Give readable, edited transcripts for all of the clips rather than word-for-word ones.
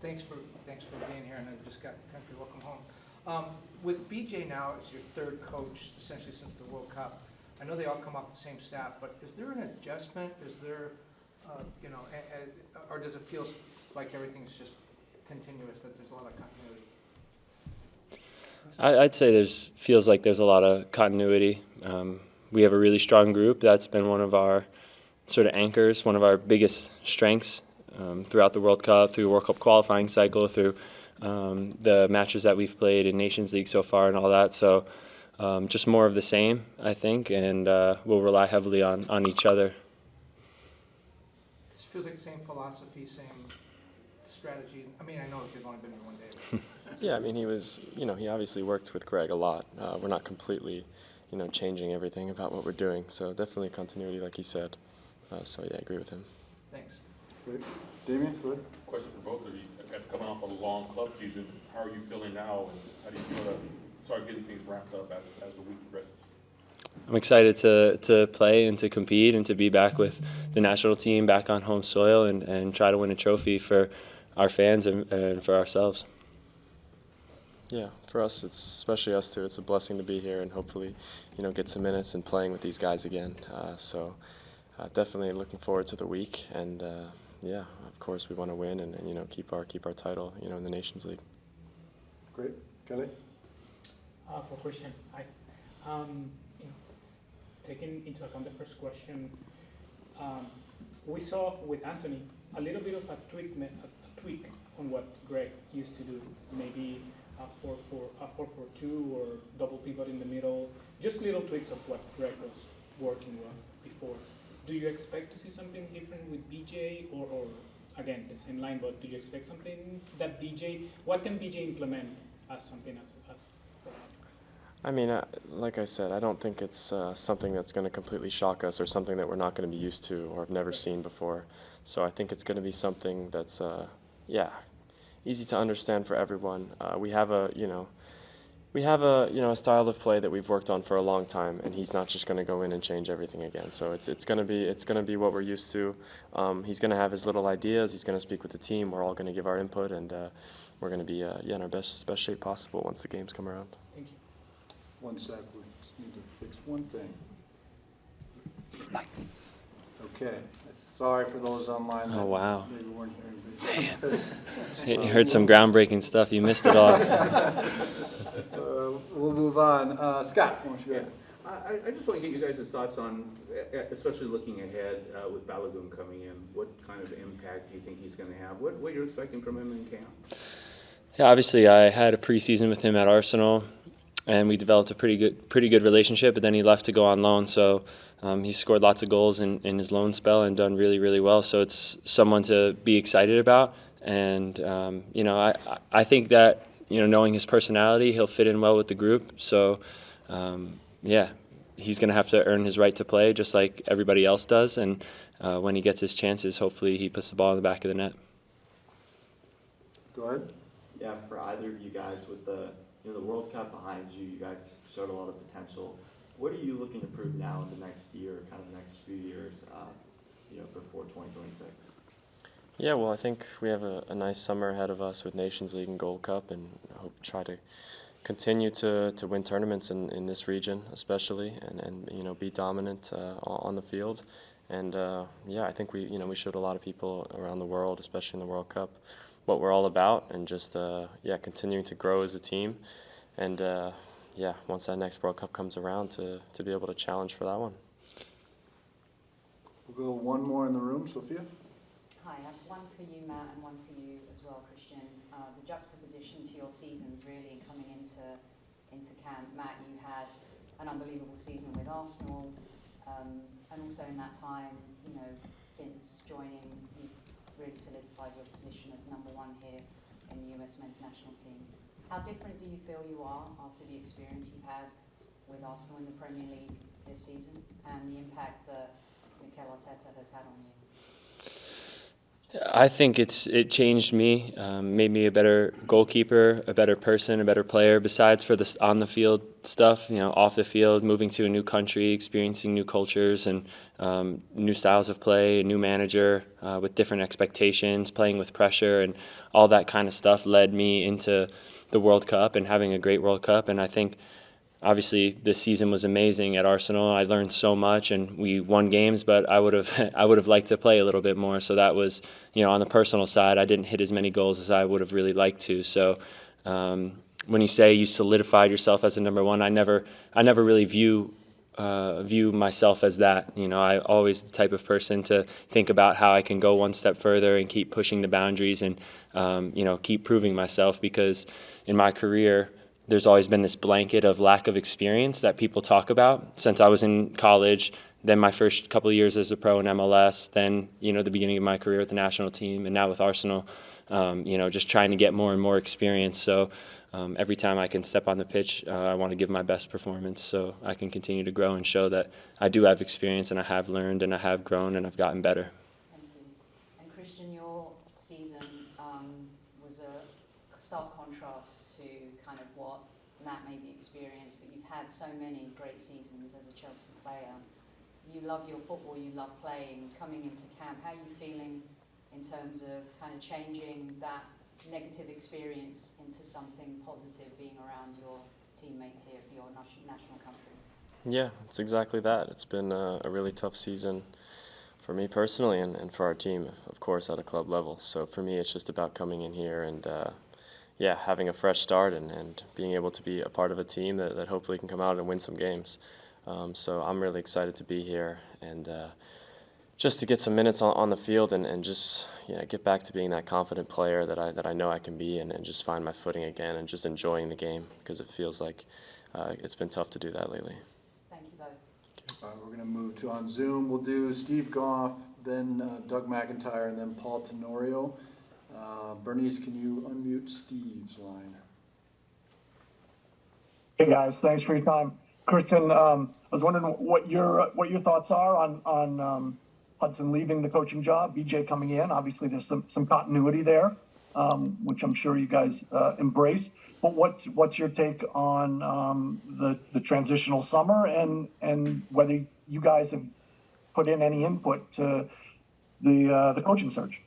Thanks for being here, and I just got country welcome home. With BJ now as your third coach, essentially since the World Cup, I know they all come off the same staff, but is there an adjustment? Is there, or does it feel like everything's just continuous, that there's a lot of continuity? I'd say feels like there's a lot of continuity. We have a really strong group. That's been one of our sort of anchors, one of our biggest strengths throughout the World Cup, through the World Cup qualifying cycle, through the matches that we've played in Nations League so far and all that. So just more of the same, I think, and we'll rely heavily on each other. This feels like the same philosophy, same strategy. I mean, I know you've only been here 1 day. Yeah, I mean, he obviously worked with Greg a lot. We're not completely, changing everything about what we're doing. So definitely continuity, like he said. So yeah, I agree with him. Thanks. Great. Damien, go ahead. Question for both of you. After coming off a long club season, how are you feeling now, and how do you feel to start getting things wrapped up as the week progresses? I'm excited to play and to compete and to be back with the national team, back on home soil, and try to win a trophy for our fans and for ourselves. Yeah, for us, especially us two, it's a blessing to be here and hopefully, get some minutes and playing with these guys again. So definitely looking forward to the week, and yeah, of course we want to win and keep our title, in the Nations League. Great. Kelly? For Christian, hi. Taking into account the first question, we saw with Anthony a little bit of a tweak on what Greg used to do, maybe a 4-4-2 or double pivot in the middle, just little tweaks of what Greg was working with before. Do you expect to see something different with BJ, or again, the same line, but do you expect something that what can BJ implement as something as I mean, like I said, I don't think it's something that's going to completely shock us or something that we're not going to be used to or have never seen before. So I think it's going to be something that's, easy to understand for everyone. We have a a style of play that we've worked on for a long time, and he's not just going to go in and change everything again. So it's going to be what we're used to. He's going to have his little ideas. He's going to speak with the team. We're all going to give our input, and we're going to be in our best shape possible once the games come around. Thank you. 1 sec, we just need to fix one thing. Okay. Sorry for those online. Oh, wow. Maybe weren't here. You heard some groundbreaking stuff. You missed it all. We'll move on. Scott, why don't you go? I just want to get you guys' thoughts on, especially looking ahead with Balogun coming in, what kind of impact do you think he's going to have? What you're expecting from him in camp? Yeah, obviously I had a preseason with him at Arsenal, and we developed a pretty good relationship, but then he left to go on loan, so he scored lots of goals in his loan spell and done really, really well. So it's someone to be excited about, and I think that knowing his personality, he'll fit in well with the group. So he's going to have to earn his right to play just like everybody else does, and when he gets his chances, hopefully he puts the ball in the back of the net. Go ahead. Yeah, for either of you guys, with the World Cup behind you, you guys showed a lot of potential. What are you looking to prove now in the next year, kind of the next few years, before 2026? Yeah, well, I think we have a nice summer ahead of us with Nations League and Gold Cup, and I hope to try to continue to win tournaments in this region, especially, and be dominant on the field. And I think we showed a lot of people around the world, especially in the World Cup, what we're all about, and just continuing to grow as a team, and once that next World Cup comes around, to be able to challenge for that one. We'll go one more in the room. Sophia? Hi, I have one for you, Matt, and one for you as well, Christian. The juxtaposition to your seasons really coming into camp. Matt, you had an unbelievable season with Arsenal, and also in that time, since joining, you've really solidified your position as number 1 here in the U.S Men's national team. How different do you feel you are after the experience you've had with Arsenal in the Premier League this season, and the impact that Mikel Arteta has had on you? I think it changed me, made me a better goalkeeper, a better person, a better player. Besides for the on the field stuff, off the field, moving to a new country, experiencing new cultures and new styles of play, a new manager with different expectations, playing with pressure, and all that kind of stuff led me into the World Cup and having a great World Cup. And I think, obviously, this season was amazing at Arsenal. I learned so much, and we won games. But I would have liked to play a little bit more. So that was, on the personal side, I didn't hit as many goals as I would have really liked to. So when you say you solidified yourself as a number one, I never really view myself as that. I always the type of person to think about how I can go one step further and keep pushing the boundaries and keep proving myself, because in my career, there's always been this blanket of lack of experience that people talk about since I was in college, then my first couple of years as a pro in MLS, then, the beginning of my career with the national team, and now with Arsenal, just trying to get more and more experience. So every time I can step on the pitch, I want to give my best performance so I can continue to grow and show that I do have experience and I have learned and I have grown and I've gotten better. Thank you. And Christian, your season was a stark contrast to kind of what Matt maybe experienced, but you've had so many great seasons as a Chelsea player. You love your football, you love playing. Coming into camp, how are you feeling in terms of kind of changing that negative experience into something positive, being around your teammates here for your national country? Yeah, it's exactly that. It's been a really tough season for me personally and for our team, of course, at a club level. So for me, it's just about coming in here and having a fresh start and being able to be a part of a team that hopefully can come out and win some games. So I'm really excited to be here and just to get some minutes on the field and just get back to being that confident player that I know I can be and just find my footing again and just enjoying the game, because it feels like it's been tough to do that lately. Thank you both. All right, we're going to move to on Zoom. We'll do Steve Goff, then Doug McIntyre, and then Paul Tenorio. Bernice, can you unmute Steve's line? Hey guys, thanks for your time. Christian, I was wondering what your thoughts are on Hudson leaving the coaching job, BJ coming in. Obviously, there's some continuity there, which I'm sure you guys embrace. But what's your take on the transitional summer and whether you guys have put in any input to the coaching search?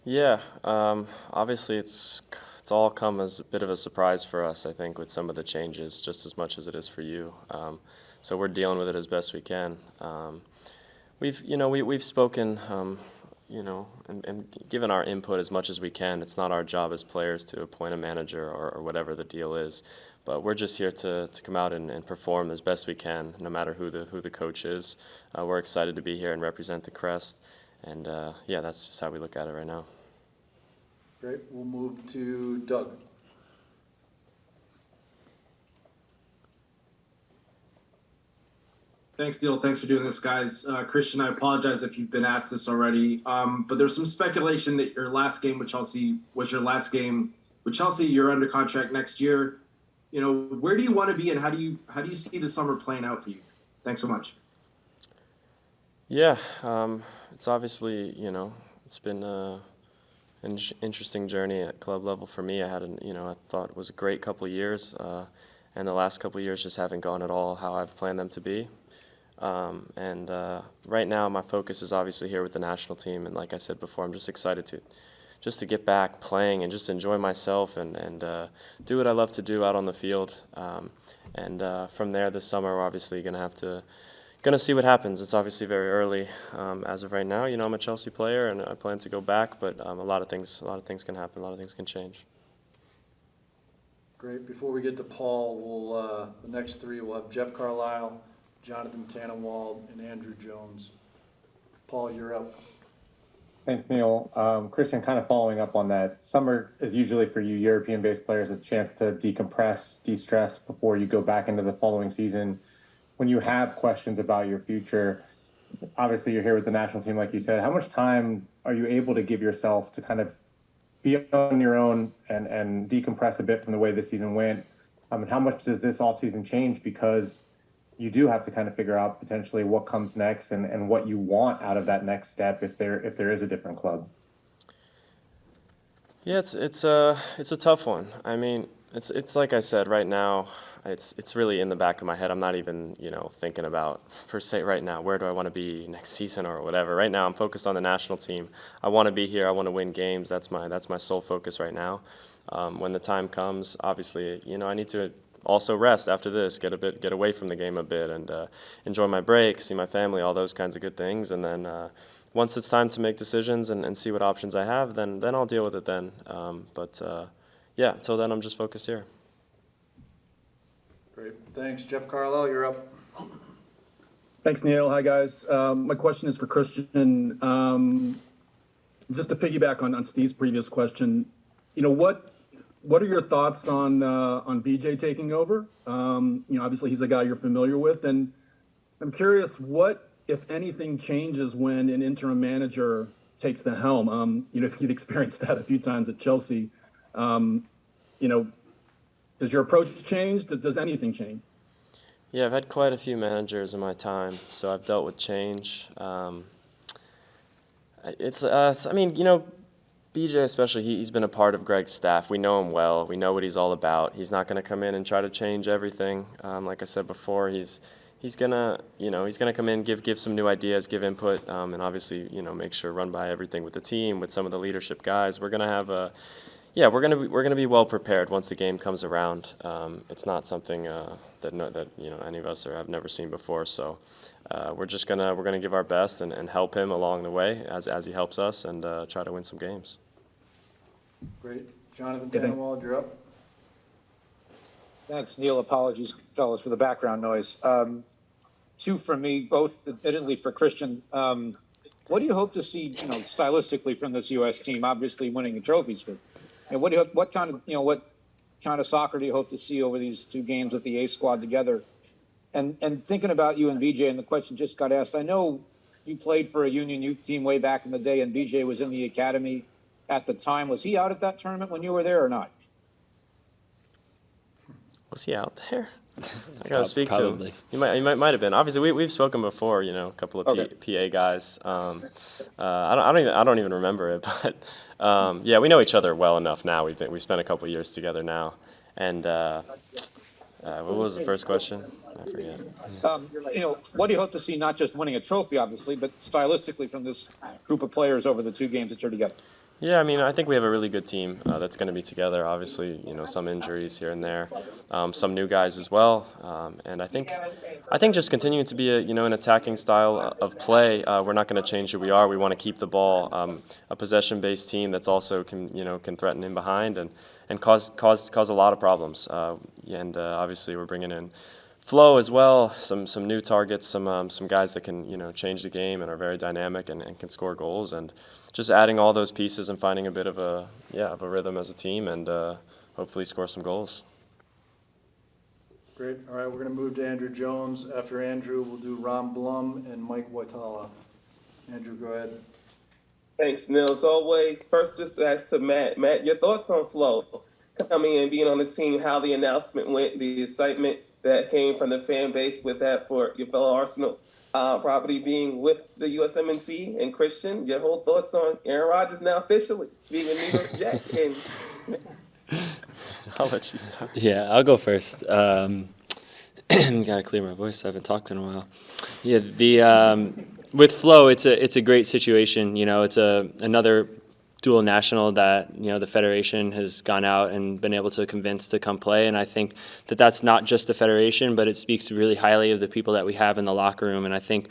Yeah, obviously it's all come as a bit of a surprise for us, I think, with some of the changes, just as much as it is for you. So we're dealing with it as best we can. We've spoken, and given our input as much as we can. It's not our job as players to appoint a manager or whatever the deal is, but we're just here to come out and perform as best we can, no matter who the coach is. We're excited to be here and represent the Crest, and that's just how we look at it right now. Great. We'll move to Doug. Thanks, Neil. Thanks for doing this, guys. Christian, I apologize if you've been asked this already, but there's some speculation that your last game with Chelsea was your last game with Chelsea. You're under contract next year. Where do you want to be, and how do you see the summer playing out for you? Thanks so much. Yeah, it's obviously, it's been an interesting journey at club level for me. I had I thought it was a great couple of years, and the last couple of years just haven't gone at all how I've planned them to be. Right now my focus is obviously here with the national team, and like I said before, I'm just excited to get back playing and just enjoy myself and do what I love to do out on the field. From there this summer, we're obviously gonna see what happens. It's obviously very early as of right now. I'm a Chelsea player and I plan to go back, but a lot of things can happen. A lot of things can change. Great. Before we get to Paul, the next three will have Jeff Carlisle, Jonathan Tannenwald, and Andrew Jones. Paul, you're up. Thanks, Neil. Christian, kind of following up on that, summer is usually for you European-based players a chance to decompress, de-stress before you go back into the following season. When you have questions about your future, obviously you're here with the national team, like you said, how much time are you able to give yourself to kind of be on your own and decompress a bit from the way this season went? And how much does this offseason change because you do have to kind of figure out potentially what comes next and what you want out of that next step if there is a different club. Yeah, it's a tough one. I mean, it's like I said, right now, it's really in the back of my head. I'm not even, thinking about per se right now, where do I want to be next season or whatever. Right now I'm focused on the national team. I want to be here. I want to win games. That's my sole focus right now. When the time comes, obviously, I need to also rest after this, get away from the game a bit and enjoy my break, see my family, all those kinds of good things. And then once it's time to make decisions and see what options I have, then I'll deal with it then. Yeah, until then I'm just focused here. Great, thanks. Jeff Carlisle, you're up. Thanks, Neil. Hi, guys. My question is for Christian. Just to piggyback on Steve's previous question, what are your thoughts on BJ taking over? Obviously he's a guy you're familiar with, and I'm curious what, if anything, changes when an interim manager takes the helm. You've experienced that a few times at Chelsea. Does your approach change? Does anything change? Yeah, I've had quite a few managers in my time, so I've dealt with change. BJ especially, he's been a part of Greg's staff. We know him well. We know what he's all about. He's not going to come in and try to change everything. Like I said before, he's gonna come in, give some new ideas, give input, and obviously make sure run by everything with the team, with some of the leadership guys. We're gonna have we're gonna be well prepared once the game comes around. It's not something that any of us have never seen before. So we're gonna give our best and help him along the way as he helps us and try to win some games. Great. Jonathan Tannenwald, you're up. Thanks, Neil. Apologies, fellas, for the background noise. Two from me, both admittedly for Christian. What do you hope to see, stylistically from this U.S. team? Obviously, winning the trophies, but what kind of soccer do you hope to see over these two games with the A squad together? And thinking about you and BJ, and the question just got asked. I know you played for a Union youth team way back in the day, and BJ was in the academy at the time. Was he out at that tournament when you were there or not? Was he out there? I gotta speak to him. He might have been. Obviously, we've spoken before. A couple of PA guys. I don't even remember it, but yeah, we know each other well enough now. We spent a couple of years together now. And what was the first question? I forget. What do you hope to see? Not just winning a trophy, obviously, but stylistically from this group of players over the two games that you're together. Yeah, I think we have a really good team that's going to be together. Obviously, some injuries here and there, some new guys as well, and I think just continuing to be an attacking style of play. We're not going to change who we are. We want to keep the ball, a possession-based team that's also can threaten in behind and cause a lot of problems. And obviously, we're bringing in Flo as well, some new targets, some guys that can change the game and are very dynamic and can score goals, and just adding all those pieces and finding a bit of a rhythm as a team and hopefully score some goals. Great. All right, we're going to move to Andrew Jones. After Andrew, we'll do Ron Blum and Mike Waitala. Andrew, go ahead. Thanks, Neil. As always, first just ask to Matt. Matt, your thoughts on Flo coming in, being on the team, how the announcement went, the excitement that came from the fan base with that for your fellow Arsenal property being with the USMNT, and Christian, your whole thoughts on Aaron Rodgers now officially being a New York Jet. And I'll let you start. Yeah, I'll go first. Gotta clear my voice. I haven't talked in a while. Yeah, with Flo, it's a great situation. It's another dual national that the federation has gone out and been able to convince to come play, and I think that's not just the federation, but it speaks really highly of the people that we have in the locker room, and I think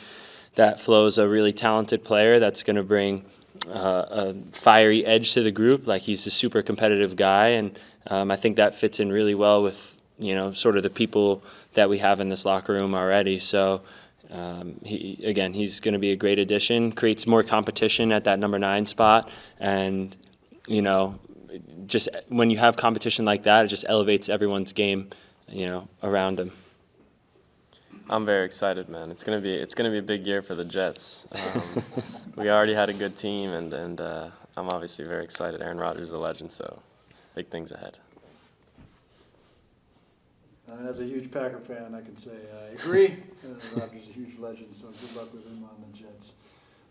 that Flo's a really talented player that's going to bring a fiery edge to the group. Like, he's a super competitive guy, and I think that fits in really well with sort of the people that we have in this locker room already. So he's going to be a great addition, creates more competition at that number 9 spot. And, just when you have competition like that, it just elevates everyone's game, around them. I'm very excited, man. It's gonna be a big year for the Jets. We already had a good team, and I'm obviously very excited. Aaron Rodgers is a legend, so big things ahead. As a huge Packer fan, I can say I agree. Rodgers is a huge legend, so good luck with him on the Jets.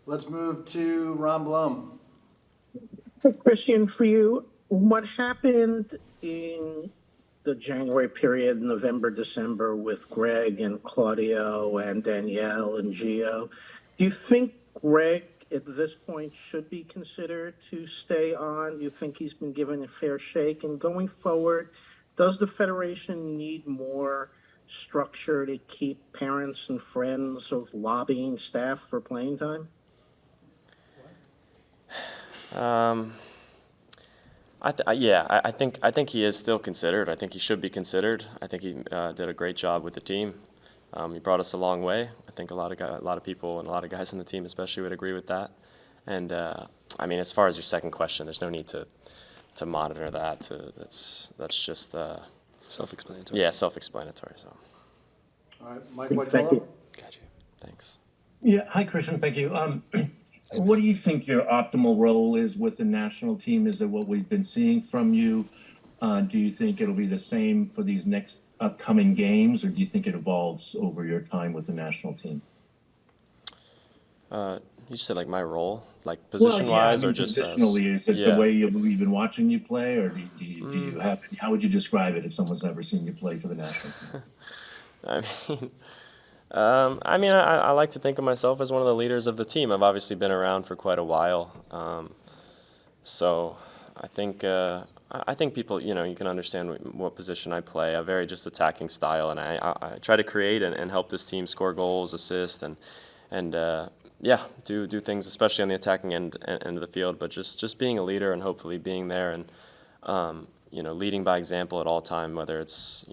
Let's move to Ron Blum. Christian, for you, what happened in the January period, November, December, with Greg and Claudio and Danielle and Gio? Do you think Greg at this point should be considered to stay on? Do you think he's been given a fair shake? And going forward, does the Federation need more structure to keep parents and friends of lobbying staff for playing time? I think he is still considered. I think he should be considered. I think he did a great job with the team. He brought us a long way. I think a lot of people and a lot of guys on the team especially would agree with that. And I mean, as far as your second question, there's no need to monitor that. That's just self-explanatory. Yeah, self-explanatory. So. All right, Mike Whitfellow. Got you. Thanks. Yeah. Hi, Christian. Thank you. What do you think your optimal role is with the national team? Is it what we've been seeing from you? Do you think it'll be the same for these next upcoming games, or do you think it evolves over your time with the national team? You said like my role, like position-wise, or just positionally? Is it the way we've been watching you play, or do you have? How would you describe it if someone's never seen you play for the national team? I like to think of myself as one of the leaders of the team. I've obviously been around for quite a while, so I think people, you can understand what position I play. A very just attacking style, and I try to create and help this team score goals, assist, and do things, especially on the attacking end of the field. But just being a leader and hopefully being there and leading by example at all time, whether it's,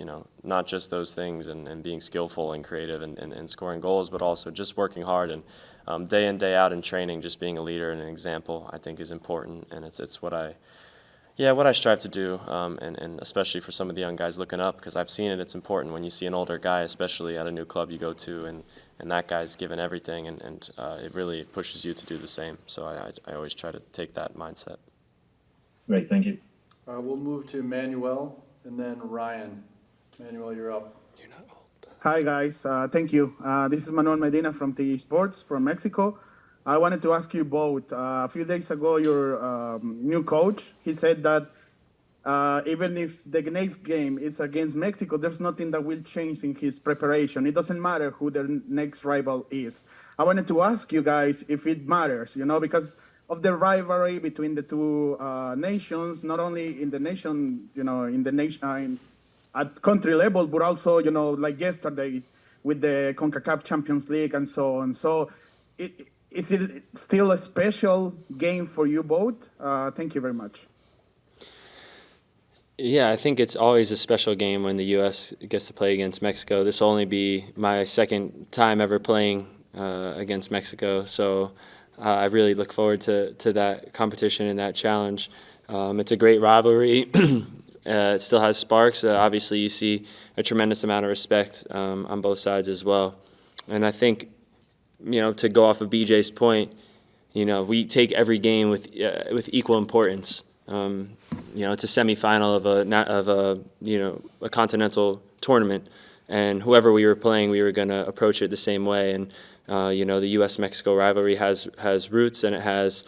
not just those things and being skillful and creative and scoring goals, but also just working hard and day in, day out in training, just being a leader and an example, I think is important. And it's what I strive to do, and especially for some of the young guys looking up, because I've seen it. It's important when you see an older guy, especially at a new club you go to, and that guy's given everything, and it really pushes you to do the same. So I always try to take that mindset. Great, thank you. We'll move to Manuel and then Ryan. Manuel, you're up. Hi, guys. Thank you. This is Manuel Medina from TE Sports from Mexico. I wanted to ask you both. A few days ago, your new coach, he said that even if the next game is against Mexico, there's nothing that will change in his preparation. It doesn't matter who their next rival is. I wanted to ask you guys if it matters, because of the rivalry between the two nations, not only in the nation, at country level, but also, like yesterday with the Concacaf Nations League and so on. So is it still a special game for you both? Thank you very much. Yeah, I think it's always a special game when the U.S. gets to play against Mexico. This will only be my second time ever playing against Mexico, so I really look forward to that competition and that challenge. It's a great rivalry. It still has sparks. Obviously, you see a tremendous amount of respect on both sides as well. And I think, to go off of BJ's point, we take every game with equal importance. It's a semifinal of a continental tournament, and whoever we were playing, we were going to approach it the same way. And the U.S. Mexico rivalry has roots and it has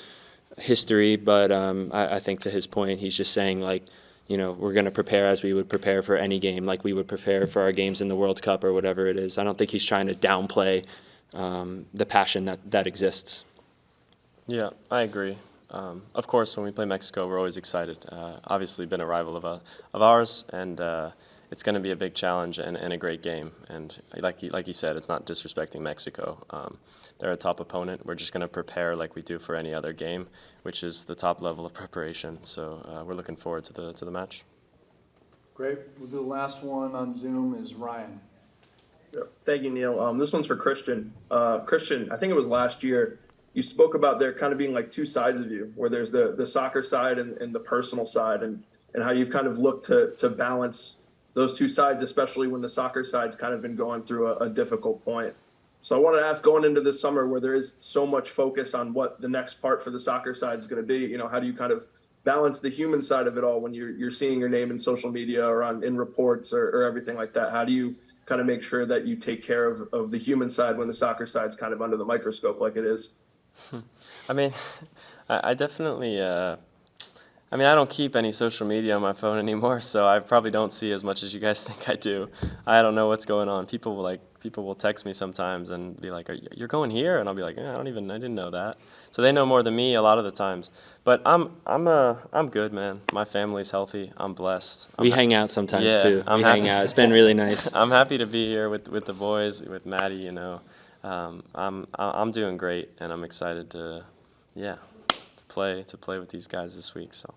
history, but I think to his point, he's just saying we're going to prepare as we would prepare for any game, like we would prepare for our games in the World Cup or whatever it is. I don't think he's trying to downplay the passion that exists. Yeah, I agree. Of course, when we play Mexico, we're always excited. Obviously, been a rival of ours, and it's going to be a big challenge and a great game. And like you said, it's not disrespecting Mexico. They're a top opponent. We're just going to prepare like we do for any other game, which is the top level of preparation. So we're looking forward to the match. Great. We'll do the last one on Zoom is Ryan. Yeah. Thank you, Neil. This one's for Christian. Christian, I think it was last year, you spoke about there kind of being like two sides of you, where there's the soccer side and the personal side, and how you've kind of looked to balance those two sides, especially when the soccer side's kind of been going through a difficult point. So I wanted to ask, going into this summer where there is so much focus on what the next part for the soccer side is going to be, how do you kind of balance the human side of it all when you're seeing your name in social media or in reports or everything like that? How do you kind of make sure that you take care of the human side when the soccer side's kind of under the microscope like it is? I mean, I definitely, I mean, I don't keep any social media on my phone anymore, so I probably don't see as much as you guys think I do. I don't know what's going on. People will text me sometimes and be like, "You're going here?" And I'll be like, I didn't know that. So they know more than me a lot of the times. But I'm good, man. My family's healthy. I'm blessed. We hang out sometimes too. I'm we happy. hang out. It's been really nice. I'm happy to be here with the boys, with Maddie. You know, I'm doing great, and I'm excited to play with these guys this week. So.